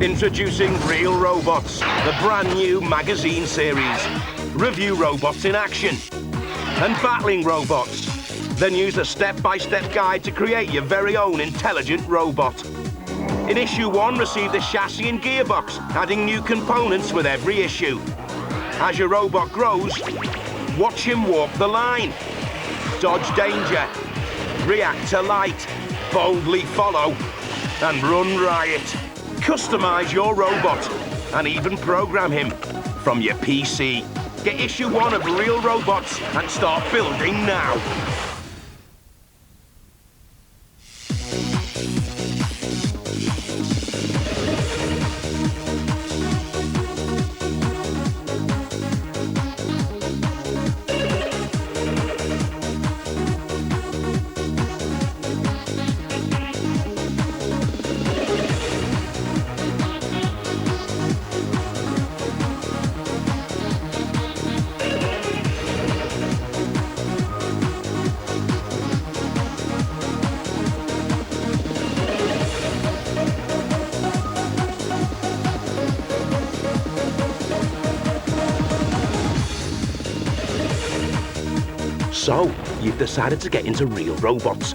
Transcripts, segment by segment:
Introducing Real Robots, the brand new magazine series. Review robots in action and battling robots. Then use a step-by-step guide to create your very own intelligent robot. In issue 1, receive the chassis and gearbox, adding new components with every issue. As your robot grows, watch him walk the line. Dodge danger, react to light, boldly follow, and run riot. Customize your robot and even program him from your PC. Get issue 1 of Real Robots and start building now. So, you've decided to get into Real Robots,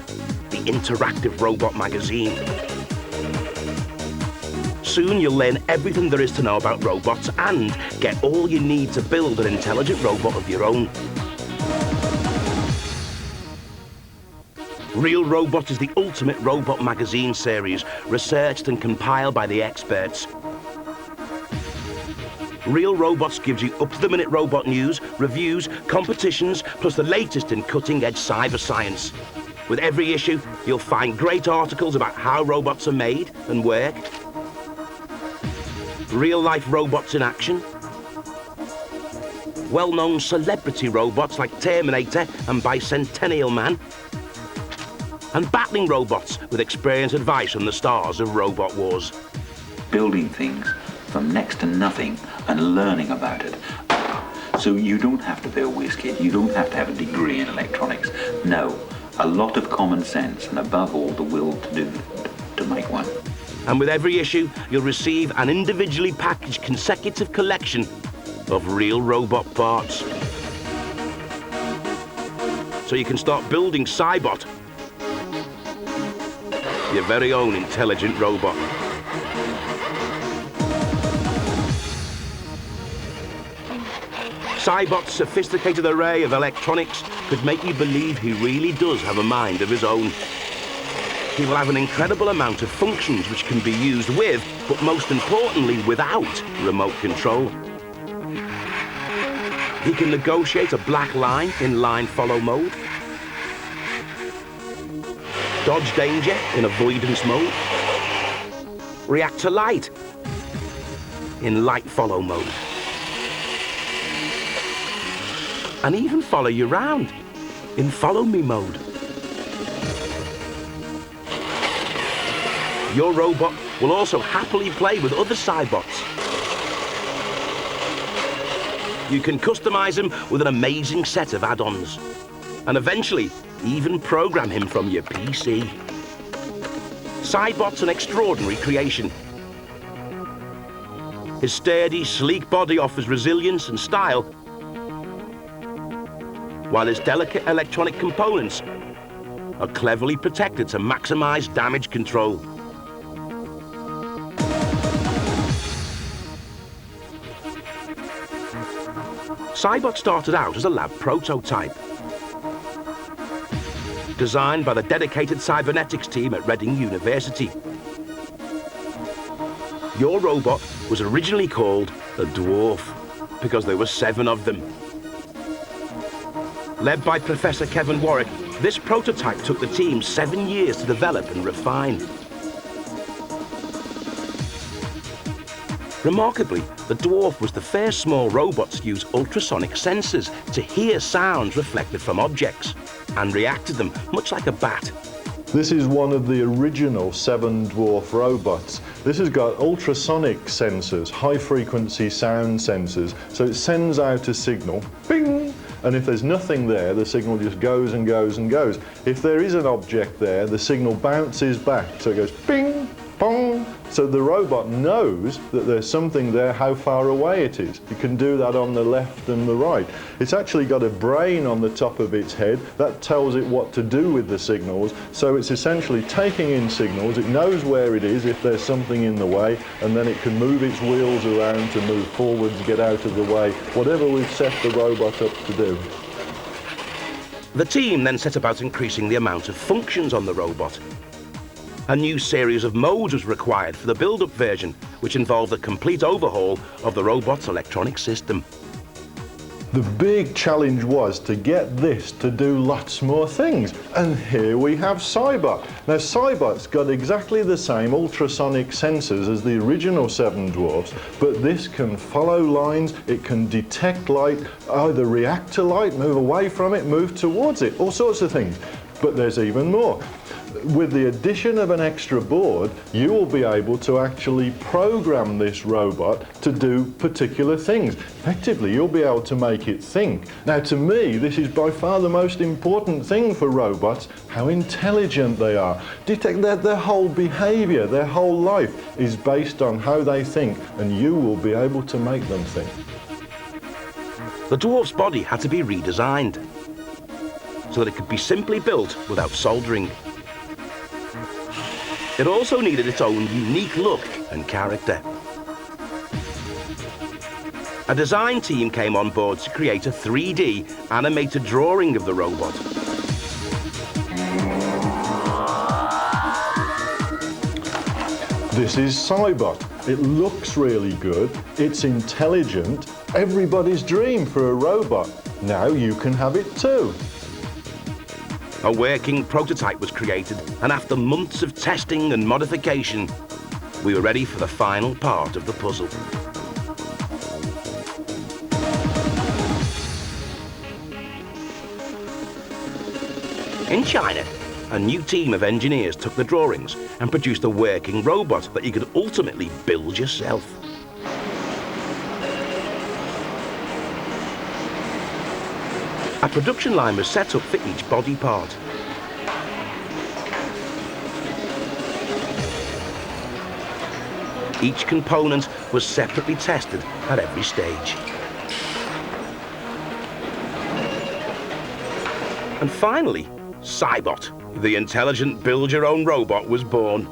the interactive robot magazine. Soon you'll learn everything there is to know about robots and get all you need to build an intelligent robot of your own. Real Robots is the ultimate robot magazine series, researched and compiled by the experts. Real Robots gives you up-to-the-minute robot news, reviews, competitions, plus the latest in cutting-edge cyber science. With every issue, you'll find great articles about how robots are made and work, real-life robots in action, well-known celebrity robots like Terminator and Bicentennial Man, and battling robots with experience advice from the stars of Robot Wars. Building things from next to nothing and learning about it. So you don't have to be a whiz kid, you don't have to have a degree in electronics. No, a lot of common sense and above all the will to make one. And with every issue, you'll receive an individually packaged consecutive collection of real robot parts. So you can start building Cybot, your very own intelligent robot. Cybot's sophisticated array of electronics could make you believe he really does have a mind of his own. He will have an incredible amount of functions which can be used with, but most importantly, without remote control. He can negotiate a black line in line follow mode, dodge danger in avoidance mode, react to light in light follow mode, and even follow you around in follow me mode. Your robot will also happily play with other Cybots. You can customize him with an amazing set of add-ons, and eventually even program him from your PC. Cybot's an extraordinary creation. His sturdy, sleek body offers resilience and style, while his delicate electronic components are cleverly protected to maximize damage control. Cybot started out as a lab prototype, designed by the dedicated cybernetics team at Reading University. Your robot was originally called the Dwarf because there were 7 of them. Led by Professor Kevin Warwick, this prototype took the team 7 years to develop and refine. Remarkably, the Dwarf was the first small robot to use ultrasonic sensors to hear sounds reflected from objects and react to them, much like a bat. This is one of the original 7 Dwarf robots. This has got ultrasonic sensors, high-frequency sound sensors, so it sends out a signal, bing, and if there's nothing there, the signal just goes and goes and goes. If there is an object there, the signal bounces back, so it goes bing, bong, So the robot knows that there's something there, how far away it is. It can do that on the left and the right. It's actually got a brain on the top of its head that tells it what to do with the signals. So it's essentially taking in signals. It knows where it is if there's something in the way, and then it can move its wheels around to move forwards, get out of the way, whatever we've set the robot up to do. The team then set about increasing the amount of functions on the robot. A new series of modes was required for the build-up version, which involved a complete overhaul of the robot's electronic system. The big challenge was to get this to do lots more things. And here we have Cybot. Now Cybot's got exactly the same ultrasonic sensors as the original Seven Dwarfs, but this can follow lines, it can detect light, either react to light, move away from it, move towards it, all sorts of things. But there's even more. With the addition of an extra board, you will be able to actually program this robot to do particular things. Effectively, you'll be able to make it think. Now, to me, this is by far the most important thing for robots, how intelligent they are. Detect their whole behavior, their whole life is based on how they think, and you will be able to make them think. The dwarf's body had to be redesigned so that it could be simply built without soldering. It also needed its own unique look and character. A design team came on board to create a 3D animated drawing of the robot. This is Cybot. It looks really good, it's intelligent, everybody's dream for a robot. Now you can have it too. A working prototype was created, and after months of testing and modification, we were ready for the final part of the puzzle. In China, a new team of engineers took the drawings and produced a working robot that you could ultimately build yourself. A production line was set up for each body part. Each component was separately tested at every stage. And finally, Cybot, the intelligent build-your-own robot, was born.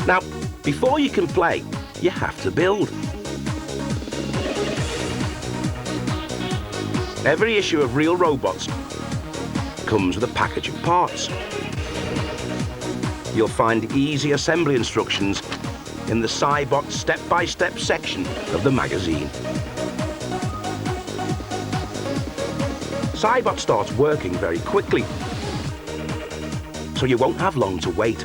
Now, before you can play, you have to build. Every issue of Real Robots comes with a package of parts. You'll find easy assembly instructions in the Cybot step-by-step section of the magazine. Cybot starts working very quickly, so you won't have long to wait.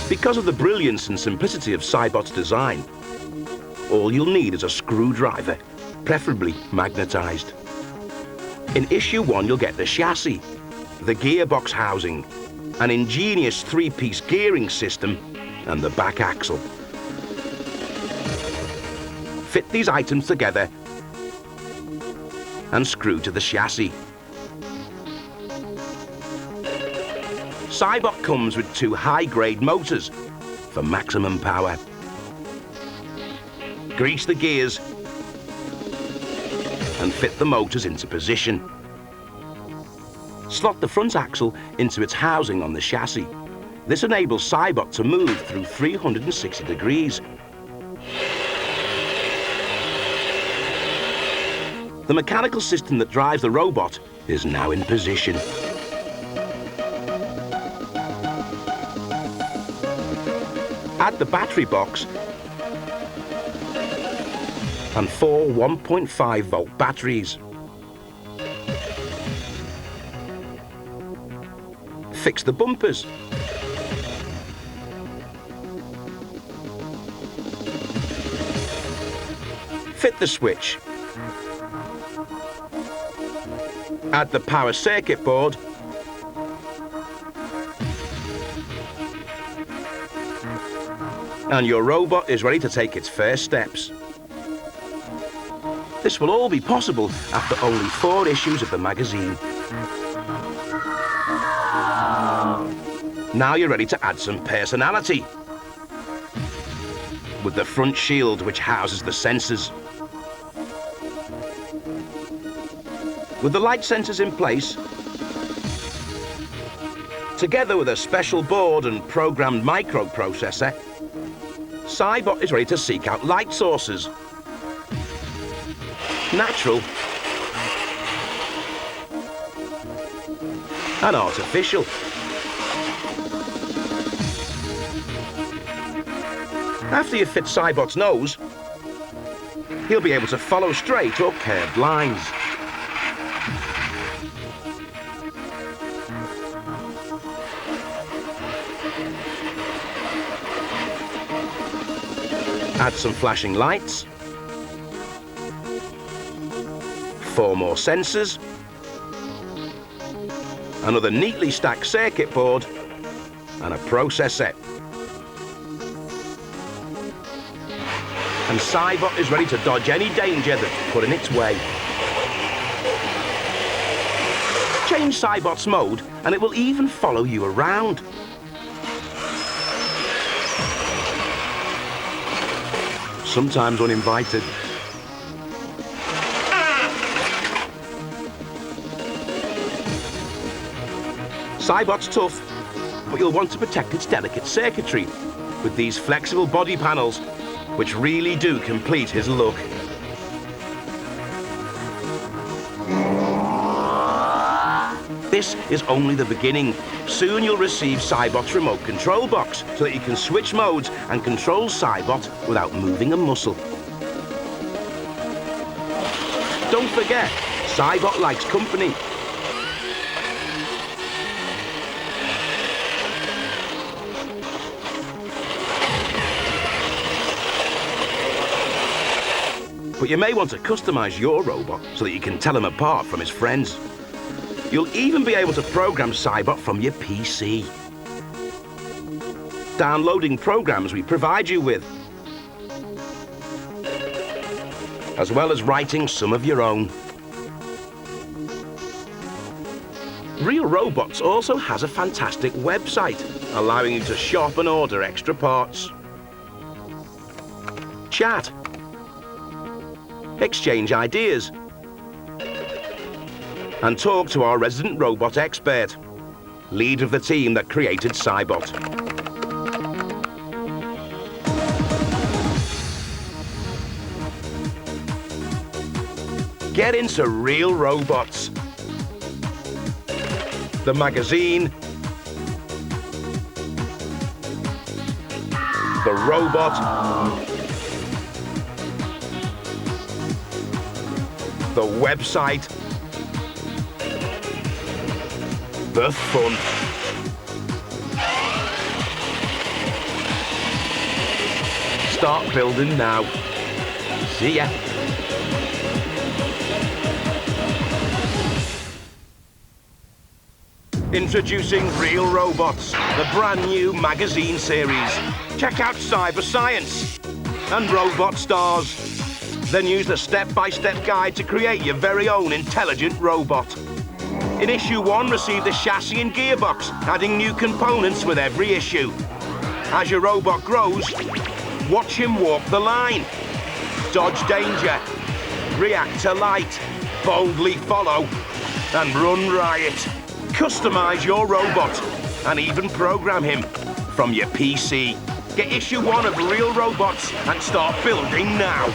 Because of the brilliance and simplicity of Cybot's design, all you'll need is a screwdriver, preferably magnetized. In issue 1, you'll get the chassis, the gearbox housing, an ingenious 3-piece gearing system, and the back axle. Fit these items together and screw to the chassis. Cybot comes with 2 high-grade motors for maximum power. Grease the gears and fit the motors into position. Slot the front axle into its housing on the chassis. This enables Cybot to move through 360 degrees. The mechanical system that drives the robot is now in position. Add the battery box and 4 1.5-volt batteries. Fix the bumpers Fit the switch. Add the power circuit board. And your robot is ready to take its first steps. This will all be possible after only 4 issues of the magazine. Now you're ready to add some personality. With the front shield which houses the sensors. With the light sensors in place, together with a special board and programmed microprocessor, Cybot is ready to seek out light sources. Natural and artificial. After you fit Cybot's nose, he'll be able to follow straight or curved lines. Add some flashing lights, 4 more sensors, another neatly stacked circuit board, and a processor. And Cybot is ready to dodge any danger that's put in its way. Change Cybot's mode and it will even follow you around. Sometimes uninvited. Cybot's tough, but you'll want to protect its delicate circuitry with these flexible body panels, which really do complete his look. This is only the beginning. Soon you'll receive Cybot's remote control box so that you can switch modes and control Cybot without moving a muscle. Don't forget, Cybot likes company. But you may want to customize your robot so that you can tell him apart from his friends. You'll even be able to program Cybot from your PC. Downloading programs we provide you with, as well as writing some of your own. Real Robots also has a fantastic website, allowing you to shop and order extra parts, chat, exchange ideas, and talk to our resident robot expert, lead of the team that created Cybot. Get into Real Robots. The magazine, the robot, the website, the fun. Start building now. See ya. Introducing Real Robots, the brand new magazine series. Check out Cyber Science and Robot Stars. Then use the step-by-step guide to create your very own intelligent robot. In issue 1, receive the chassis and gearbox, adding new components with every issue. As your robot grows, watch him walk the line, dodge danger, react to light, boldly follow, and run riot. Customize your robot and even program him from your PC. Get issue 1 of Real Robots and start building now.